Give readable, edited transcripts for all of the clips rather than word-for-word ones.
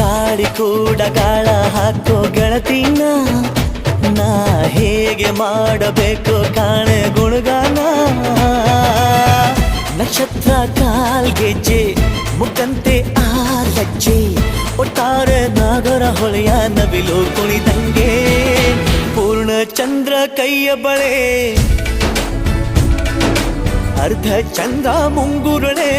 ಗಾಳಿ ಕೂಡ ಗಾಳ ಹಾಕೋ ಗೆಳತಿನ ನಾ ಹೇಗೆ ಮಾಡಬೇಕು ಕಾಣೆ ಗುಣಗಾನ ನಕ್ಷತ್ರ ಕಾಲ್ಗೆಜ್ಜೆ ಮುಖಂತೆ ಆಲಜ್ಜೆ ಒಟ್ಟಾರೆ ನಾಗರ ಹೊಳೆಯ ನವಿಲು ಕುಣಿದಂಗೆ ಪೂರ್ಣ ಚಂದ್ರ ಕೈಯ ಬಳೆ ಅರ್ಧ ಚಂದ್ರ ಮುಂಗುರುಳೆ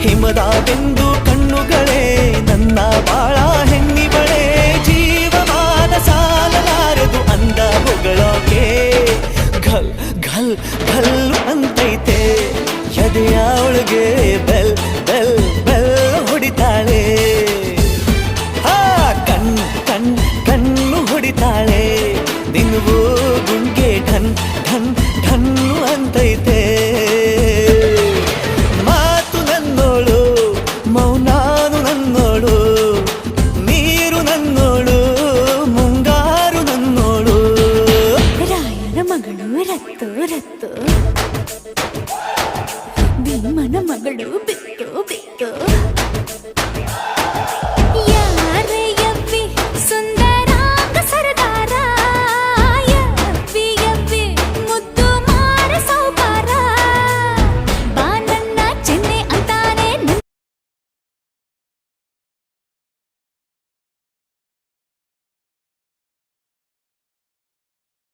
ಹಿಮದ ಬೆಂದು ಕಣ್ಣುಗಳೇ ನನ್ನ ಬಾಳ ಹೆಣ್ಣಿಬಳೆ ಜೀವಮಾನ ಸಾಲಲಾರದು ಅಂದ ಹೊಗಳೋಕೆ ಘಲ್ ಘಲ್ ಘಲ್ ಅಂತೈತೆ ಎದೆಯ ಒಳಗೆ ಬೆಲ್ ಬೆಲ್ ಬೆಲ್ ಹೊಡಿತಾಳೆ ಕಣ್ ಕಣ್ ಕಣ್ಣು ಹೊಡಿತಾಳೆ ದಿನವೂ ಗುಂಗೆ ಢನ್ ಢನ್ ಢನ್ನು ಅಂತೈತೆ ಮಾತು ನನ್ನೋಳು ಮೌನಾನು ನನ್ನೋಳು ನೀರು ನನ್ನೋಳು ಮುಂಗಾರು ನನ್ನೋಳು ರಾಯನ ಮಗಳು ರತ್ತು ರತ್ತು